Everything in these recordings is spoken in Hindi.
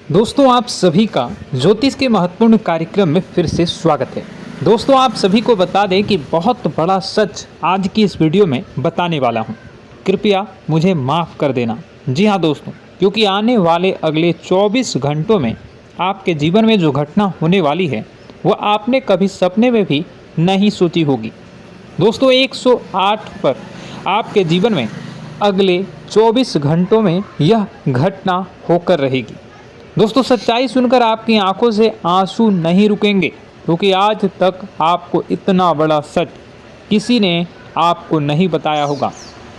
दोस्तों आप सभी का ज्योतिष के महत्वपूर्ण कार्यक्रम में फिर से स्वागत है। दोस्तों आप सभी को बता दें कि बहुत बड़ा सच आज की इस वीडियो में बताने वाला हूं। कृपया मुझे माफ़ कर देना। जी हां दोस्तों, क्योंकि आने वाले अगले 24 घंटों में आपके जीवन में जो घटना होने वाली है वह आपने कभी सपने में भी नहीं सोची होगी। दोस्तों 108 पर आपके जीवन में अगले 24 घंटों में यह घटना होकर रहेगी। दोस्तों सच्चाई सुनकर आपकी आंखों से आंसू नहीं रुकेंगे, क्योंकि आज तक आपको इतना बड़ा सच किसी ने आपको नहीं बताया होगा।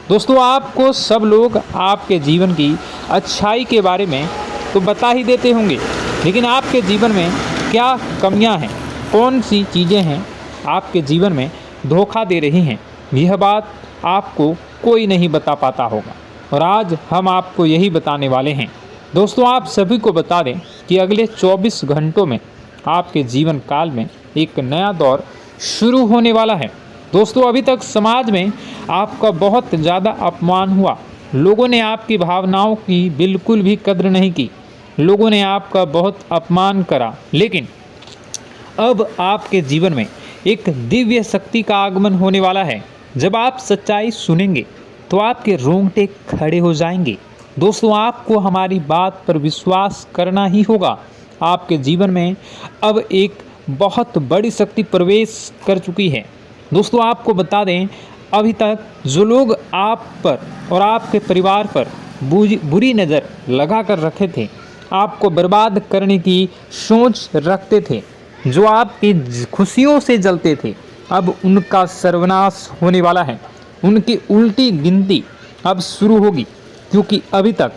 दोस्तों आपको सब लोग आपके जीवन की अच्छाई के बारे में तो बता ही देते होंगे, लेकिन आपके जीवन में क्या कमियां हैं, कौन सी चीज़ें हैं आपके जीवन में धोखा दे रही हैं, यह बात आपको कोई नहीं बता पाता होगा। और आज हम आपको यही बताने वाले हैं। दोस्तों आप सभी को बता दें कि अगले 24 घंटों में आपके जीवन काल में एक नया दौर शुरू होने वाला है। दोस्तों अभी तक समाज में आपका बहुत ज़्यादा अपमान हुआ, लोगों ने आपकी भावनाओं की बिल्कुल भी कद्र नहीं की, लोगों ने आपका बहुत अपमान करा, लेकिन अब आपके जीवन में एक दिव्य शक्ति का आगमन होने वाला है। जब आप सच्चाई सुनेंगे तो आपके रोंगटे खड़े हो जाएंगे। दोस्तों आपको हमारी बात पर विश्वास करना ही होगा। आपके जीवन में अब एक बहुत बड़ी शक्ति प्रवेश कर चुकी है। दोस्तों आपको बता दें, अभी तक जो लोग आप पर और आपके परिवार पर बुरी नज़र लगा कर रखे थे, आपको बर्बाद करने की सोच रखते थे, जो आपकी खुशियों से जलते थे, अब उनका सर्वनाश होने वाला है। उनकी उल्टी गिनती अब शुरू होगी, क्योंकि अभी तक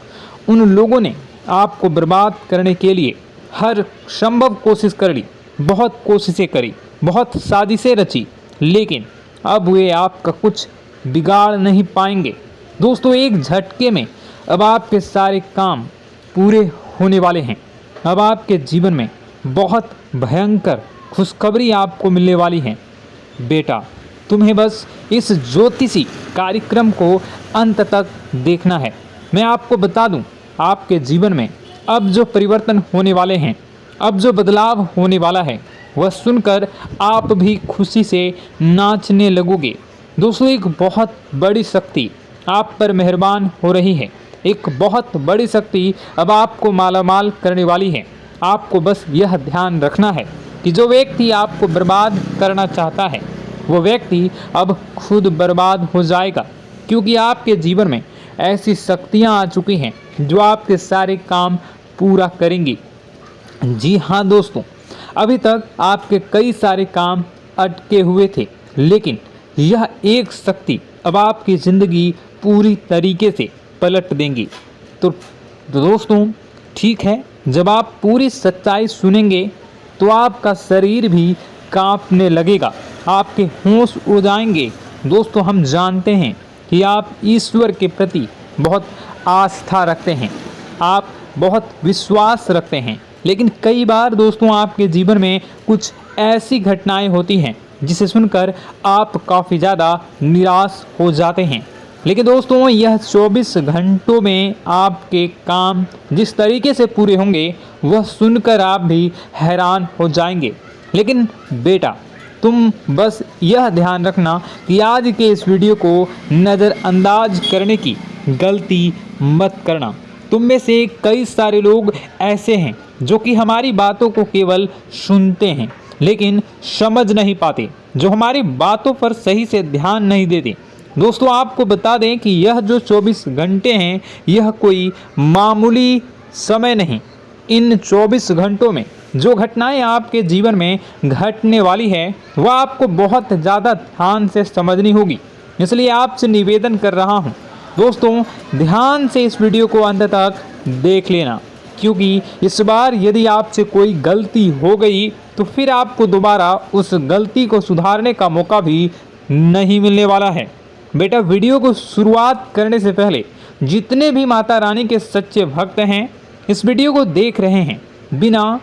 उन लोगों ने आपको बर्बाद करने के लिए हर संभव कोशिश कर ली, बहुत कोशिशें करी, बहुत साजिशें रची, लेकिन अब वे आपका कुछ बिगाड़ नहीं पाएंगे। दोस्तों एक झटके में अब आपके सारे काम पूरे होने वाले हैं। अब आपके जीवन में बहुत भयंकर खुशखबरी आपको मिलने वाली है। बेटा तुम्हें बस इस ज्योतिषी कार्यक्रम को अंत तक देखना है। मैं आपको बता दूं, आपके जीवन में अब जो परिवर्तन होने वाले हैं, अब जो बदलाव होने वाला है, वह सुनकर आप भी खुशी से नाचने लगोगे। दोस्तों एक बहुत बड़ी शक्ति आप पर मेहरबान हो रही है। एक बहुत बड़ी शक्ति अब आपको मालामाल करने वाली है। आपको बस यह ध्यान रखना है कि जो व्यक्ति आपको बर्बाद करना चाहता है, वो व्यक्ति अब खुद बर्बाद हो जाएगा, क्योंकि आपके जीवन में ऐसी शक्तियां आ चुकी हैं जो आपके सारे काम पूरा करेंगी। जी हाँ दोस्तों, अभी तक आपके कई सारे काम अटके हुए थे, लेकिन यह एक शक्ति अब आपकी ज़िंदगी पूरी तरीके से पलट देंगी। तो दोस्तों ठीक है, जब आप पूरी सच्चाई सुनेंगे तो आपका शरीर भी कांपने लगेगा, आपके होश उड़ जाएंगे। दोस्तों हम जानते हैं कि आप ईश्वर के प्रति बहुत आस्था रखते हैं, आप बहुत विश्वास रखते हैं, लेकिन कई बार दोस्तों आपके जीवन में कुछ ऐसी घटनाएं होती हैं जिसे सुनकर आप काफ़ी ज़्यादा निराश हो जाते हैं। लेकिन दोस्तों यह 24 घंटों में आपके काम जिस तरीके से पूरे होंगे वह सुनकर आप भी हैरान हो जाएंगे। लेकिन बेटा तुम बस यह ध्यान रखना कि आज के इस वीडियो को नज़रअंदाज करने की गलती मत करना। तुम में से कई सारे लोग ऐसे हैं जो कि हमारी बातों को केवल सुनते हैं लेकिन समझ नहीं पाते, जो हमारी बातों पर सही से ध्यान नहीं देते। दोस्तों आपको बता दें कि यह जो 24 घंटे हैं यह कोई मामूली समय नहीं। इन 24 घंटों में जो घटनाएं आपके जीवन में घटने वाली है वह आपको बहुत ज़्यादा ध्यान से समझनी होगी। इसलिए आपसे निवेदन कर रहा हूं दोस्तों, ध्यान से इस वीडियो को अंत तक देख लेना, क्योंकि इस बार यदि आपसे कोई गलती हो गई तो फिर आपको दोबारा उस गलती को सुधारने का मौका भी नहीं मिलने वाला है। बेटा वीडियो को शुरुआत करने से पहले जितने भी माता रानी के सच्चे भक्त हैं इस वीडियो को देख रहे हैं, बिना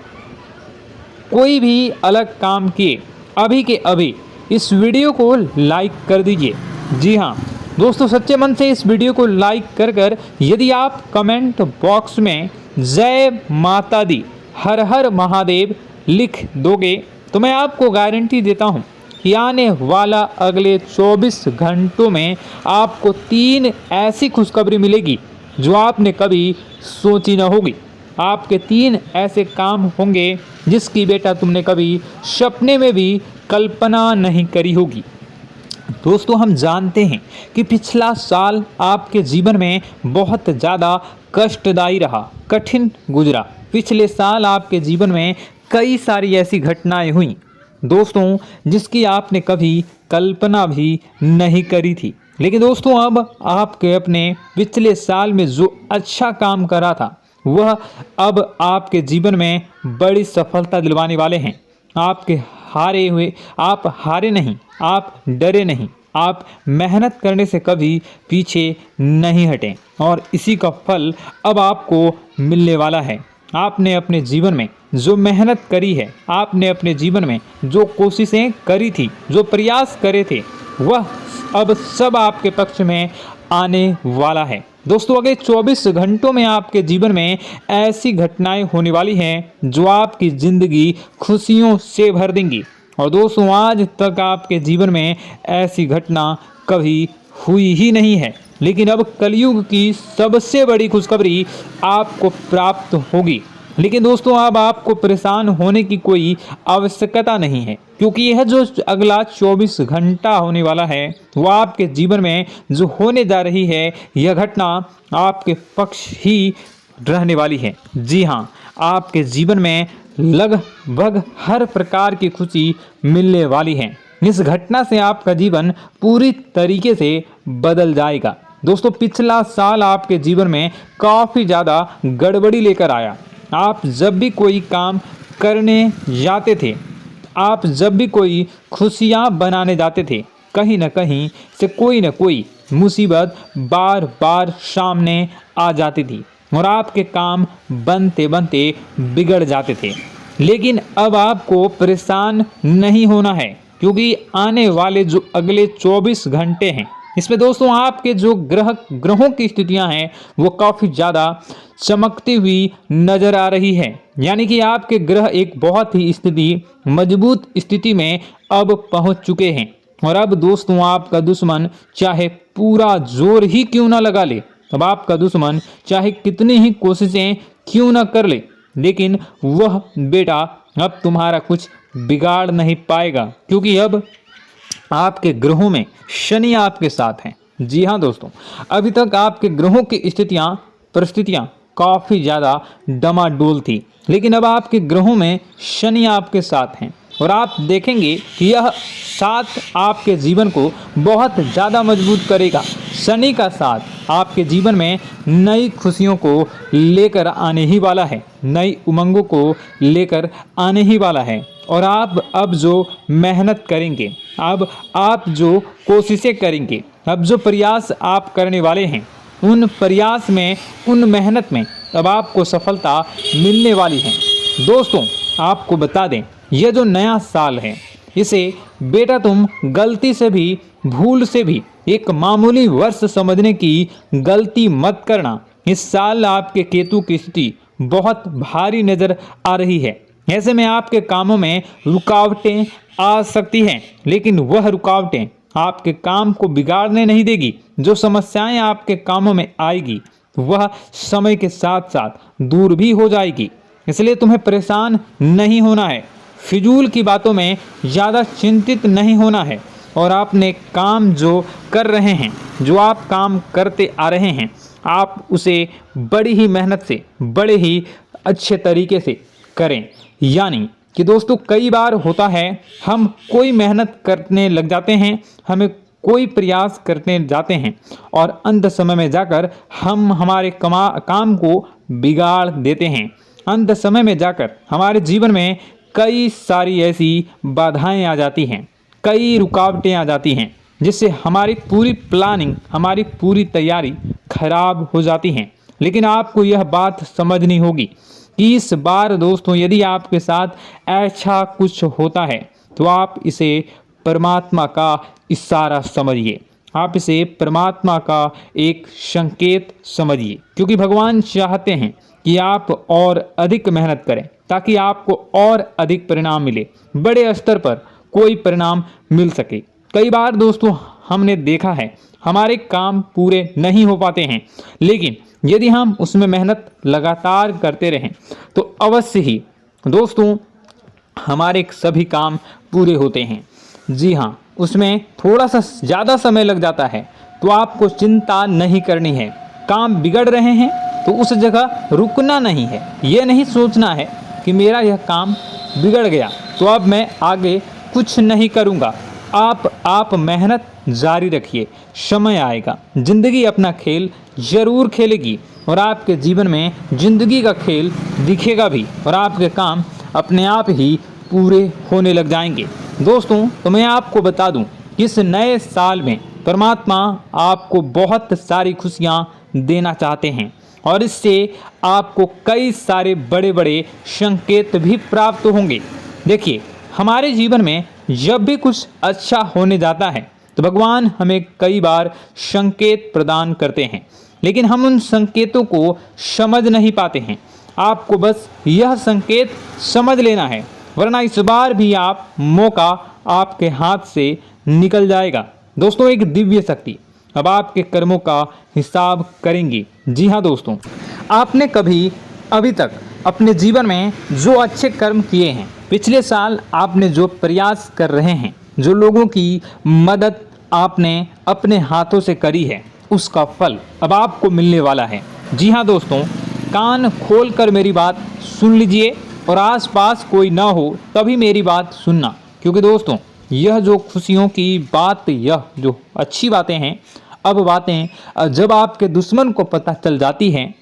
कोई भी अलग काम किए अभी के अभी इस वीडियो को लाइक कर दीजिए। जी हाँ दोस्तों, सच्चे मन से इस वीडियो को लाइक कर यदि आप कमेंट बॉक्स में जय माता दी, हर हर महादेव लिख दोगे तो मैं आपको गारंटी देता हूँ कि आने वाला अगले 24 घंटों में आपको 3 ऐसी खुशखबरी मिलेगी जो आपने कभी सोची न होगी। आपके 3 ऐसे काम होंगे जिसकी बेटा तुमने कभी सपने में भी कल्पना नहीं करी होगी। दोस्तों, हम जानते हैं कि पिछला साल आपके जीवन में बहुत ज़्यादा कष्टदायी रहा, कठिन गुजरा। पिछले साल आपके जीवन में कई सारी ऐसी घटनाएं हुई दोस्तों जिसकी आपने कभी कल्पना भी नहीं करी थी। लेकिन दोस्तों, अब आपके अपने पिछले साल में जो अच्छा काम करा था वह अब आपके जीवन में बड़ी सफलता दिलवाने वाले हैं। आप हारे नहीं, आप डरे नहीं, आप मेहनत करने से कभी पीछे नहीं हटें और इसी का फल अब आपको मिलने वाला है। आपने अपने जीवन में जो मेहनत करी है, आपने अपने जीवन में जो कोशिशें करी थी, जो प्रयास करे थे, वह अब सब आपके पक्ष में आने वाला है। दोस्तों, अगले 24 घंटों में आपके जीवन में ऐसी घटनाएं होने वाली हैं जो आपकी ज़िंदगी खुशियों से भर देंगी। और दोस्तों, आज तक आपके जीवन में ऐसी घटना कभी हुई ही नहीं है, लेकिन अब कलयुग की सबसे बड़ी खुशखबरी आपको प्राप्त होगी। लेकिन दोस्तों, अब आपको परेशान होने की कोई आवश्यकता नहीं है, क्योंकि यह जो अगला 24 घंटा होने वाला है वह आपके जीवन में जो होने जा रही है यह घटना आपके पक्ष ही रहने वाली है। जी हाँ, आपके जीवन में लगभग हर प्रकार की खुशी मिलने वाली है। इस घटना से आपका जीवन पूरी तरीके से बदल जाएगा। दोस्तों, पिछला साल आपके जीवन में काफ़ी ज़्यादा गड़बड़ी लेकर आया। आप जब भी कोई काम करने जाते थे, आप जब भी कोई खुशियाँ बनाने जाते थे, कहीं न कहीं से कोई न कोई मुसीबत बार बार सामने आ जाती थी और आपके काम बनते बनते बिगड़ जाते थे। लेकिन अब आपको परेशान नहीं होना है, क्योंकि आने वाले जो अगले 24 घंटे हैं इसमें दोस्तों आपके जो ग्रहों की स्थितियां हैं वो काफ़ी ज़्यादा चमकती हुई नज़र आ रही है। यानी कि आपके ग्रह एक बहुत ही मजबूत स्थिति में अब पहुंच चुके हैं। और अब दोस्तों, आपका दुश्मन चाहे पूरा जोर ही क्यों ना लगा ले, अब आपका दुश्मन चाहे कितनी ही कोशिशें क्यों ना कर ले, लेकिन वह बेटा अब तुम्हारा कुछ बिगाड़ नहीं पाएगा, क्योंकि अब आपके ग्रहों में शनि आपके साथ हैं। जी हाँ दोस्तों, अभी तक आपके ग्रहों की परिस्थितियाँ काफ़ी ज़्यादा डमाडोल थी, लेकिन अब आपके ग्रहों में शनि आपके साथ हैं और आप देखेंगे कि यह साथ आपके जीवन को बहुत ज़्यादा मजबूत करेगा। शनि का साथ आपके जीवन में नई खुशियों को लेकर आने ही वाला है, नई उमंगों को लेकर आने ही वाला है। और आप अब जो मेहनत करेंगे, अब आप जो कोशिशें करेंगे, अब जो प्रयास आप करने वाले हैं, उन प्रयास में, उन मेहनत में अब आपको सफलता मिलने वाली है। दोस्तों, आपको बता दें, यह जो नया साल है इसे बेटा तुम गलती से भी, भूल से भी एक मामूली वर्ष समझने की गलती मत करना। इस साल आपके केतु की स्थिति बहुत भारी नज़र आ रही है। ऐसे में आपके कामों में रुकावटें आ सकती हैं, लेकिन वह रुकावटें आपके काम को बिगाड़ने नहीं देगी। जो समस्याएं आपके कामों में आएगी वह समय के साथ साथ दूर भी हो जाएगी। इसलिए तुम्हें परेशान नहीं होना है, फिजूल की बातों में ज़्यादा चिंतित नहीं होना है। और आपने काम जो कर रहे हैं, जो आप काम करते आ रहे हैं, आप उसे बड़ी ही मेहनत से, बड़े ही अच्छे तरीके से करें। यानी कि दोस्तों, कई बार होता है हम कोई मेहनत करने लग जाते हैं, हमें कोई प्रयास करने जाते हैं और अंत समय में जाकर हम हमारे काम को बिगाड़ देते हैं। अंत समय में जाकर हमारे जीवन में कई सारी ऐसी बाधाएं आ जाती हैं, कई रुकावटें आ जाती हैं, जिससे हमारी पूरी प्लानिंग, हमारी पूरी तैयारी खराब हो जाती हैं। लेकिन आपको यह बात समझनी होगी कि इस बार दोस्तों, यदि आपके साथ ऐसा कुछ होता है तो आप इसे परमात्मा का इशारा समझिए। आप इसे परमात्मा का एक संकेत समझिए, क्योंकि भगवान चाहते हैं कि आप और अधिक मेहनत करें ताकि आपको और अधिक परिणाम मिले, बड़े स्तर पर कोई परिणाम मिल सके। कई बार दोस्तों हमने देखा है हमारे काम पूरे नहीं हो पाते हैं, लेकिन यदि हम उसमें मेहनत लगातार करते रहें तो अवश्य ही दोस्तों हमारे सभी काम पूरे होते हैं। जी हाँ, उसमें थोड़ा सा ज़्यादा समय लग जाता है तो आपको चिंता नहीं करनी है। काम बिगड़ रहे हैं तो उस जगह रुकना नहीं है, ये नहीं सोचना है कि मेरा यह काम बिगड़ गया तो अब मैं आगे कुछ नहीं करूँगा। आप मेहनत जारी रखिए, समय आएगा, ज़िंदगी अपना खेल ज़रूर खेलेगी और आपके जीवन में ज़िंदगी का खेल दिखेगा भी और आपके काम अपने आप ही पूरे होने लग जाएंगे। दोस्तों तो मैं आपको बता दूं कि इस नए साल में परमात्मा आपको बहुत सारी खुशियां देना चाहते हैं और इससे आपको कई सारे बड़े बड़े संकेत भी प्राप्त होंगे। देखिए, हमारे जीवन में जब भी कुछ अच्छा होने जाता है तो भगवान हमें कई बार संकेत प्रदान करते हैं, लेकिन हम उन संकेतों को समझ नहीं पाते हैं। आपको बस यह संकेत समझ लेना है, वरना इस बार भी आप मौका आपके हाथ से निकल जाएगा। दोस्तों, एक दिव्य शक्ति अब आपके कर्मों का हिसाब करेंगी। जी हाँ दोस्तों, आपने कभी अभी तक अपने जीवन में जो अच्छे कर्म किए हैं, पिछले साल आपने जो प्रयास कर रहे हैं, जो लोगों की मदद आपने अपने हाथों से करी है, उसका फल अब आपको मिलने वाला है। जी हाँ दोस्तों, कान खोलकर मेरी बात सुन लीजिए और आसपास कोई ना हो तभी मेरी बात सुनना, क्योंकि दोस्तों यह जो खुशियों की बात, यह जो अच्छी बातें हैं, अब बातें जब आपके दुश्मन को पता चल जाती हैं,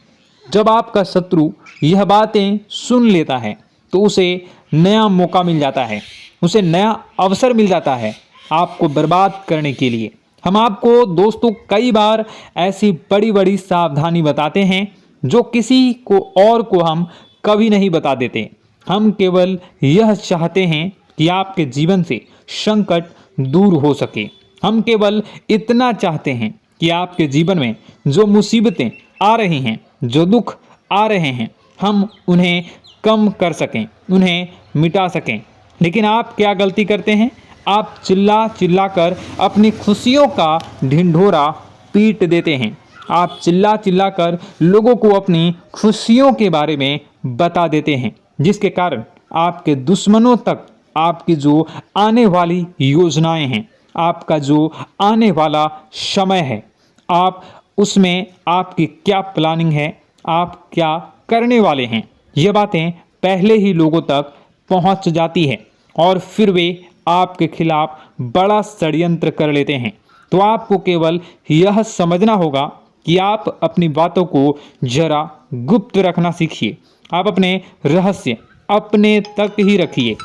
जब आपका शत्रु यह बातें सुन लेता है तो उसे नया मौका मिल जाता है, उसे नया अवसर मिल जाता है आपको बर्बाद करने के लिए। हम आपको दोस्तों कई बार ऐसी बड़ी बड़ी सावधानी बताते हैं जो किसी को और को हम कभी नहीं बता देते। हम केवल यह चाहते हैं कि आपके जीवन से संकट दूर हो सके। हम केवल इतना चाहते हैं कि आपके जीवन में जो मुसीबतें आ रही हैं, जो दुख आ रहे हैं, हम उन्हें कम कर सकें, उन्हें मिटा सकें। लेकिन आप क्या गलती करते हैं? आप चिल्ला चिल्ला कर अपनी खुशियों का ढिंढोरा पीट देते हैं। आप चिल्ला चिल्ला कर लोगों को अपनी खुशियों के बारे में बता देते हैं, जिसके कारण आपके दुश्मनों तक आपकी जो आने वाली योजनाएं हैं, आपका जो आने वाला समय है, आप उसमें आपकी क्या प्लानिंग है, आप क्या करने वाले हैं, ये बातें पहले ही लोगों तक पहुंच जाती है और फिर वे आपके खिलाफ बड़ा षड्यंत्र कर लेते हैं। तो आपको केवल यह समझना होगा कि आप अपनी बातों को जरा गुप्त रखना सीखिए। आप अपने रहस्य अपने तक ही रखिए।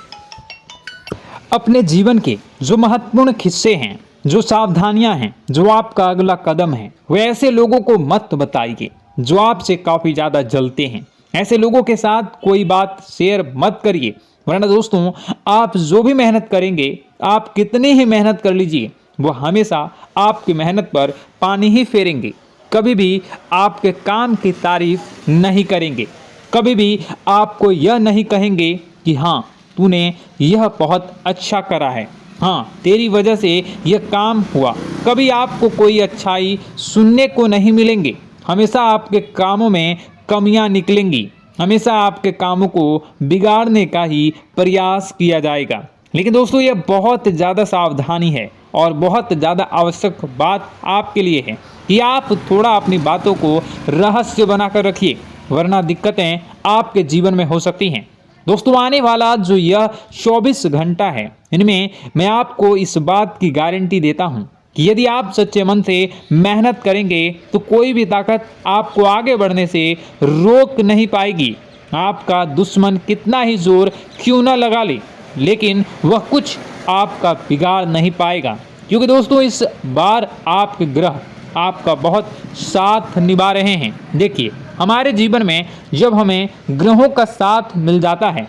अपने जीवन के जो महत्वपूर्ण हिस्से हैं, जो सावधानियां हैं, जो आपका अगला कदम है, वे ऐसे लोगों को मत बताइए जो आपसे काफ़ी ज़्यादा जलते हैं। ऐसे लोगों के साथ कोई बात शेयर मत करिए, वरना दोस्तों आप जो भी मेहनत करेंगे, आप कितनी ही मेहनत कर लीजिए, वो हमेशा आपकी मेहनत पर पानी ही फेरेंगे। कभी भी आपके काम की तारीफ नहीं करेंगे, कभी भी आपको यह नहीं कहेंगे कि हाँ तूने यह बहुत अच्छा करा है, हाँ तेरी वजह से यह काम हुआ। कभी आपको कोई अच्छाई सुनने को नहीं मिलेंगे। हमेशा आपके कामों में कमियां निकलेंगी, हमेशा आपके कामों को बिगाड़ने का ही प्रयास किया जाएगा। लेकिन दोस्तों यह बहुत ज़्यादा सावधानी है और बहुत ज़्यादा आवश्यक बात आपके लिए है कि आप थोड़ा अपनी बातों को रहस्य बनाकर रखिए, वरना दिक्कतें आपके जीवन में हो सकती हैं। दोस्तों आने वाला जो यह 24 घंटा है, इनमें मैं आपको इस बात की गारंटी देता हूँ कि यदि आप सच्चे मन से मेहनत करेंगे तो कोई भी ताकत आपको आगे बढ़ने से रोक नहीं पाएगी। आपका दुश्मन कितना ही जोर क्यों न लगा ले, लेकिन वह कुछ आपका बिगाड़ नहीं पाएगा, क्योंकि दोस्तों इस बार आपके ग्रह आपका बहुत साथ निभा रहे हैं। देखिए, हमारे जीवन में जब हमें ग्रहों का साथ मिल जाता है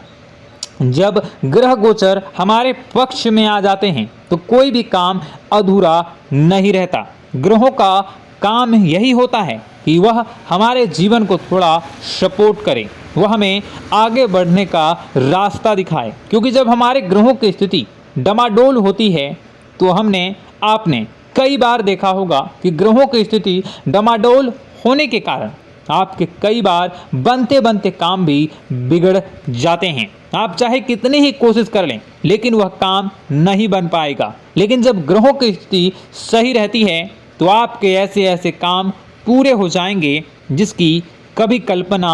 जब ग्रह गोचर हमारे पक्ष में आ जाते हैं तो कोई भी काम अधूरा नहीं रहता। ग्रहों का काम यही होता है कि वह हमारे जीवन को थोड़ा सपोर्ट करे, वह हमें आगे बढ़ने का रास्ता दिखाए। क्योंकि जब हमारे ग्रहों की स्थिति डमाडोल होती है तो आपने कई बार देखा होगा कि ग्रहों की स्थिति डमाडोल होने के कारण आपके कई बार बनते बनते काम भी बिगड़ जाते हैं। आप चाहे कितनी ही कोशिश कर लें लेकिन वह काम नहीं बन पाएगा। लेकिन जब ग्रहों की स्थिति सही रहती है तो आपके ऐसे ऐसे काम पूरे हो जाएंगे जिसकी कभी कल्पना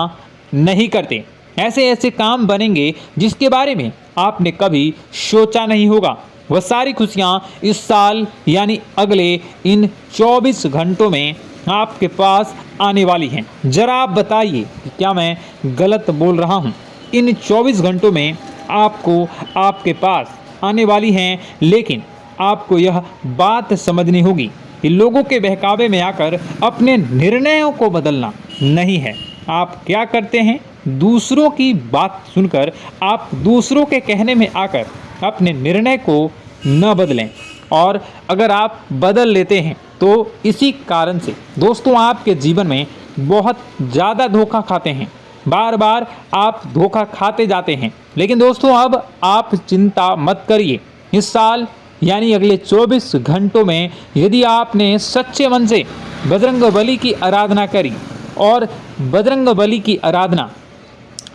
नहीं करते। ऐसे ऐसे काम बनेंगे जिसके बारे में आपने कभी सोचा नहीं होगा। वह सारी खुशियाँ इस साल यानी अगले इन 24 घंटों में आपके पास आने वाली हैं। जरा आप बताइए कि क्या मैं गलत बोल रहा हूँ? इन 24 घंटों में आपको आपके पास आने वाली हैं, लेकिन आपको यह बात समझनी होगी कि लोगों के बहकावे में आकर अपने निर्णयों को बदलना नहीं है। आप क्या करते हैं? दूसरों की बात सुनकर आप दूसरों के कहने में आकर अपने निर्णय को न बदलें, और अगर आप बदल लेते हैं तो इसी कारण से दोस्तों आपके जीवन में बहुत ज़्यादा धोखा खाते हैं। बार बार आप धोखा खाते जाते हैं। लेकिन दोस्तों अब आप चिंता मत करिए। इस साल यानी अगले 24 घंटों में यदि आपने सच्चे मन से बजरंगबली की आराधना करी, और बजरंगबली की आराधना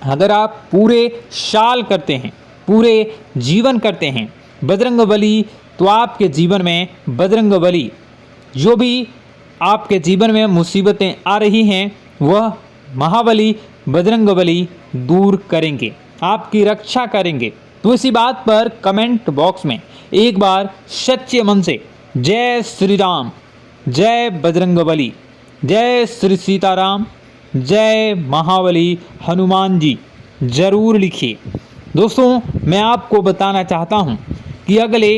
अगर आप पूरे साल करते हैं, पूरे जीवन करते हैं बजरंगबली, तो आपके जीवन में बजरंगबली जो भी आपके जीवन में मुसीबतें आ रही हैं वह महाबली बजरंगबली दूर करेंगे, आपकी रक्षा करेंगे। तो इसी बात पर कमेंट बॉक्स में एक बार सच्चे मन से जय श्री राम, जय बजरंगबली, जय श्री सीताराम, जय महाबली हनुमान जी जरूर लिखिए। दोस्तों मैं आपको बताना चाहता हूँ कि अगले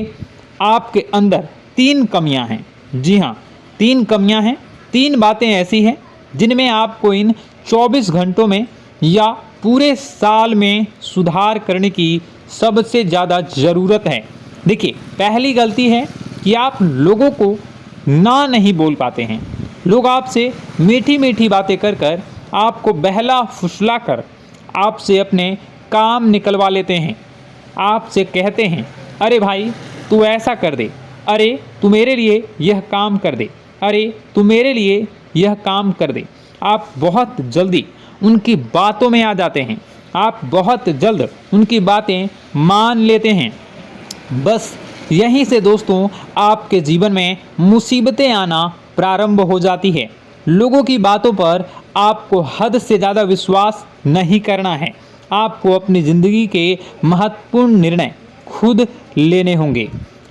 आपके अंदर 3 कमियां हैं। जी हाँ, 3 कमियां हैं। 3 बातें ऐसी हैं जिनमें आपको इन 24 घंटों में या पूरे साल में सुधार करने की सबसे ज़्यादा ज़रूरत है। देखिए, पहली गलती है कि आप लोगों को ना नहीं बोल पाते हैं। लोग आपसे मीठी मीठी बातें कर कर आपको बहला फुसला कर आपसे अपने काम निकलवा लेते हैं। आपसे कहते हैं, अरे भाई तू ऐसा कर दे, अरे तू मेरे लिए यह काम कर दे, अरे तू मेरे लिए यह काम कर दे। आप बहुत जल्दी उनकी बातों में आ जाते हैं, आप बहुत जल्द उनकी बातें मान लेते हैं। बस यहीं से दोस्तों आपके जीवन में मुसीबतें आना प्रारंभ हो जाती है। लोगों की बातों पर आपको हद से ज़्यादा विश्वास नहीं करना है। आपको अपनी ज़िंदगी के महत्वपूर्ण निर्णय खुद लेने होंगे।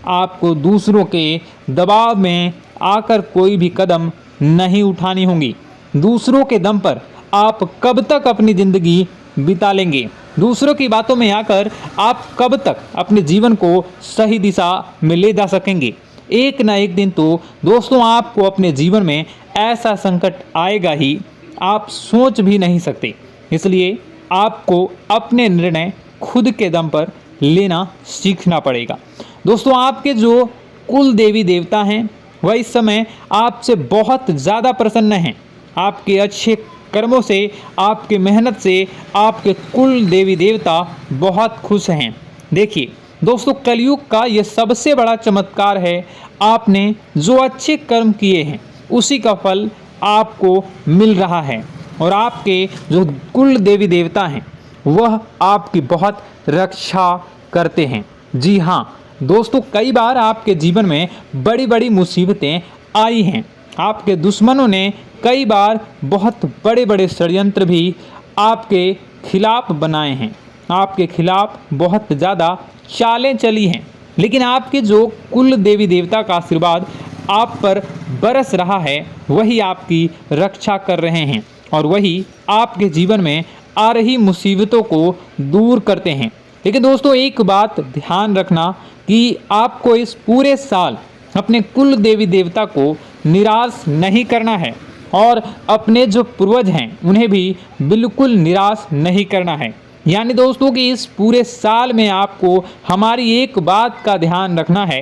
आपको दूसरों के दबाव में आकर कोई भी कदम नहीं उठानी होगी। दूसरों के दम पर आप कब तक अपनी ज़िंदगी बिता लेंगे? दूसरों की बातों में आकर आप कब तक अपने जीवन को सही दिशा में ले जा सकेंगे? एक ना एक दिन तो दोस्तों आपको अपने जीवन में ऐसा संकट आएगा ही, आप सोच भी नहीं सकते। इसलिए आपको अपने निर्णय खुद के दम पर लेना सीखना पड़ेगा। दोस्तों आपके जो कुल देवी देवता हैं वह इस समय आपसे बहुत ज़्यादा प्रसन्न हैं। आपके अच्छे कर्मों से, आपके मेहनत से आपके कुल देवी देवता बहुत खुश हैं। देखिए दोस्तों, कलयुग का ये सबसे बड़ा चमत्कार है। आपने जो अच्छे कर्म किए हैं उसी का फल आपको मिल रहा है, और आपके जो कुल देवी देवता हैं वह आपकी बहुत रक्षा करते हैं। जी हाँ दोस्तों, कई बार आपके जीवन में बड़ी बड़ी मुसीबतें आई हैं। आपके दुश्मनों ने कई बार बहुत बड़े बड़े षड्यंत्र भी आपके खिलाफ बनाए हैं। आपके खिलाफ बहुत ज़्यादा चालें चली हैं, लेकिन आपके जो कुल देवी देवता का आशीर्वाद आप पर बरस रहा है वही आपकी रक्षा कर रहे हैं, और वही आपके जीवन में आ रही मुसीबतों को दूर करते हैं। लेकिन दोस्तों एक बात ध्यान रखना कि आपको इस पूरे साल अपने कुल देवी देवता को निराश नहीं करना है, और अपने जो पूर्वज हैं उन्हें भी बिल्कुल निराश नहीं करना है। यानी दोस्तों कि इस पूरे साल में आपको हमारी एक बात का ध्यान रखना है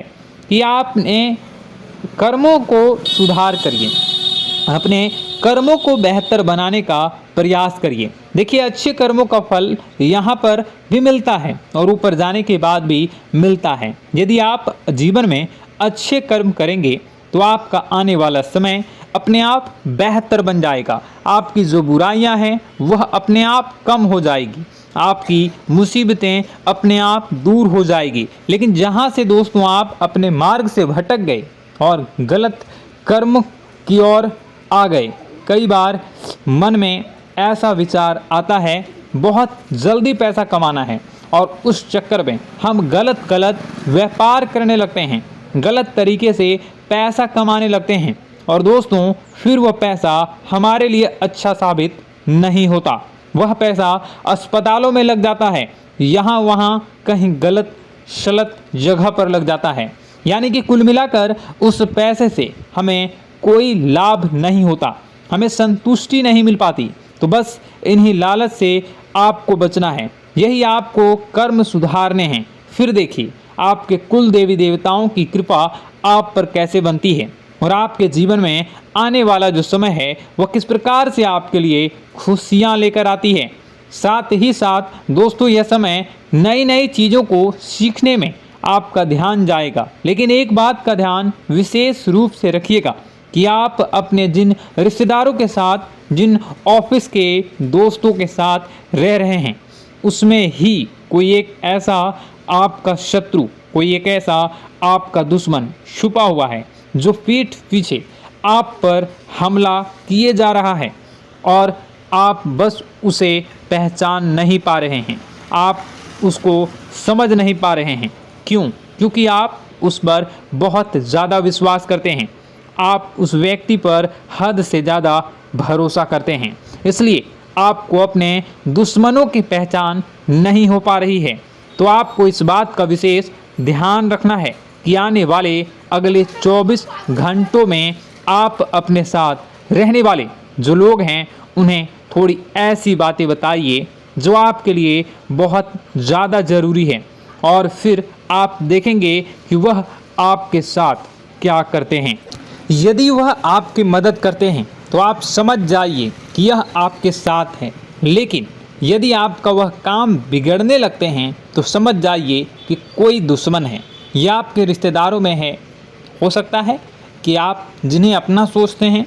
कि आपने कर्मों को सुधार करिए, अपने कर्मों को बेहतर बनाने का प्रयास करिए। देखिए, अच्छे कर्मों का फल यहाँ पर भी मिलता है और ऊपर जाने के बाद भी मिलता है। यदि आप जीवन में अच्छे कर्म करेंगे तो आपका आने वाला समय अपने आप बेहतर बन जाएगा। आपकी जो बुराइयां हैं वह अपने आप कम हो जाएगी, आपकी मुसीबतें अपने आप दूर हो जाएगी। लेकिन जहां से दोस्तों आप अपने मार्ग से भटक गए और गलत कर्म की ओर आ गए, कई बार मन में ऐसा विचार आता है बहुत जल्दी पैसा कमाना है और उस चक्कर में हम गलत व्यापार करने लगते हैं, गलत तरीके से पैसा कमाने लगते हैं और दोस्तों फिर वह पैसा हमारे लिए अच्छा साबित नहीं होता। वह पैसा अस्पतालों में लग जाता है, यहाँ वहाँ कहीं गलत शलत जगह पर लग जाता है। यानी कि कुल मिलाकर उस पैसे से हमें कोई लाभ नहीं होता, हमें संतुष्टि नहीं मिल पाती। तो बस इन्हीं लालच से आपको बचना है, यही आपको कर्म सुधारने हैं। फिर देखिए आपके कुल देवी देवताओं की कृपा आप पर कैसे बनती है और आपके जीवन में आने वाला जो समय है वह किस प्रकार से आपके लिए खुशियाँ लेकर आती है। साथ ही साथ दोस्तों यह समय नई नई चीज़ों को सीखने में आपका ध्यान जाएगा। लेकिन एक बात का ध्यान विशेष रूप से रखिएगा कि आप अपने जिन रिश्तेदारों के साथ, जिन ऑफिस के दोस्तों के साथ रह रहे हैं, उसमें ही कोई एक ऐसा आपका शत्रु, कोई एक ऐसा आपका दुश्मन छुपा हुआ है जो पीठ पीछे आप पर हमला किए जा रहा है और आप बस उसे पहचान नहीं पा रहे हैं, आप उसको समझ नहीं पा रहे हैं। क्यों? क्योंकि आप उस पर बहुत ज़्यादा विश्वास करते हैं, आप उस व्यक्ति पर हद से ज़्यादा भरोसा करते हैं, इसलिए आपको अपने दुश्मनों की पहचान नहीं हो पा रही है। तो आपको इस बात का विशेष ध्यान रखना है कि आने वाले अगले 24 घंटों में आप अपने साथ रहने वाले जो लोग हैं उन्हें थोड़ी ऐसी बातें बताइए जो आपके लिए बहुत ज़्यादा ज़रूरी है और फिर आप देखेंगे कि वह आपके साथ क्या करते हैं। यदि वह आपकी मदद करते हैं तो आप समझ जाइए कि यह आपके साथ है, लेकिन यदि आपका वह काम बिगड़ने लगते हैं तो समझ जाइए कि कोई दुश्मन है या आपके रिश्तेदारों में है। हो सकता है कि आप जिन्हें अपना सोचते हैं,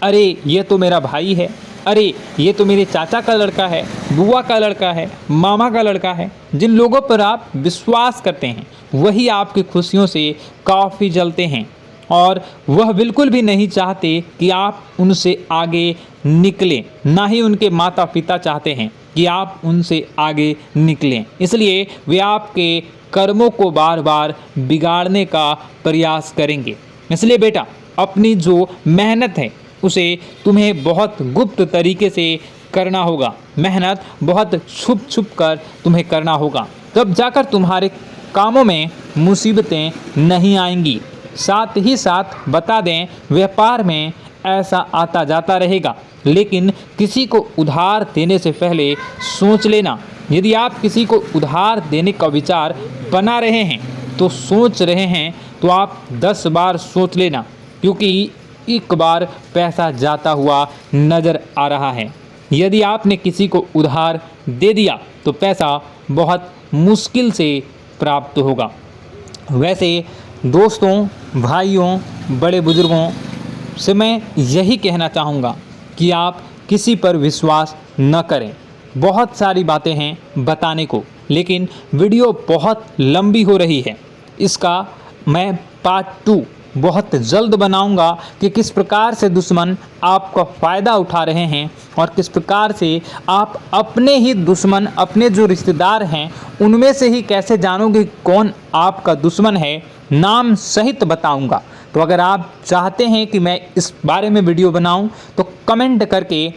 अरे ये तो मेरा भाई है, अरे ये तो मेरे चाचा का लड़का है, बुआ का लड़का है, मामा का लड़का है, जिन लोगों पर आप विश्वास करते हैं वही आपकी खुशियों से काफ़ी जलते हैं और वह बिल्कुल भी नहीं चाहते कि आप उनसे आगे निकलें, ना ही उनके माता पिता चाहते हैं कि आप उनसे आगे निकलें। इसलिए वे आपके कर्मों को बार बार बिगाड़ने का प्रयास करेंगे। इसलिए बेटा, अपनी जो मेहनत है उसे तुम्हें बहुत गुप्त तरीके से करना होगा, मेहनत बहुत छुप छुप कर तुम्हें करना होगा, तब जाकर तुम्हारे कामों में मुसीबतें नहीं आएंगी। साथ ही साथ बता दें, व्यापार में ऐसा आता जाता रहेगा, लेकिन किसी को उधार देने से पहले सोच लेना। यदि आप किसी को उधार देने का विचार बना रहे हैं तो सोच रहे हैं तो आप 10 बार सोच लेना, क्योंकि एक बार पैसा जाता हुआ नज़र आ रहा है। यदि आपने किसी को उधार दे दिया तो पैसा बहुत मुश्किल से प्राप्त होगा। वैसे दोस्तों, भाइयों, बड़े बुजुर्गों से मैं यही कहना चाहूँगा कि आप किसी पर विश्वास न करें। बहुत सारी बातें हैं बताने को, लेकिन वीडियो बहुत लंबी हो रही है। इसका मैं पार्ट 2 बहुत जल्द बनाऊंगा कि किस प्रकार से दुश्मन आपका फ़ायदा उठा रहे हैं और किस प्रकार से आप अपने ही दुश्मन, अपने जो रिश्तेदार हैं उनमें से ही कैसे जानोगे कौन आपका दुश्मन है, नाम सहित बताऊंगा। तो अगर आप चाहते हैं कि मैं इस बारे में वीडियो बनाऊं तो कमेंट करके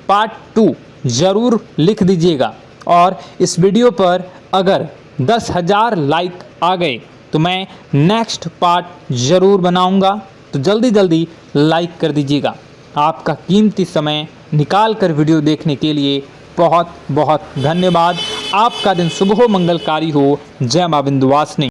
पार्ट 2 ज़रूर लिख दीजिएगा। और इस वीडियो पर अगर 10,000 लाइक आ गए तो मैं नेक्स्ट पार्ट ज़रूर बनाऊंगा। तो जल्दी जल्दी लाइक कर दीजिएगा। आपका कीमती समय निकाल कर वीडियो देखने के लिए बहुत बहुत धन्यवाद। आपका दिन शुभ हो, मंगलकारी हो। जय मां विंध्यवासिनी।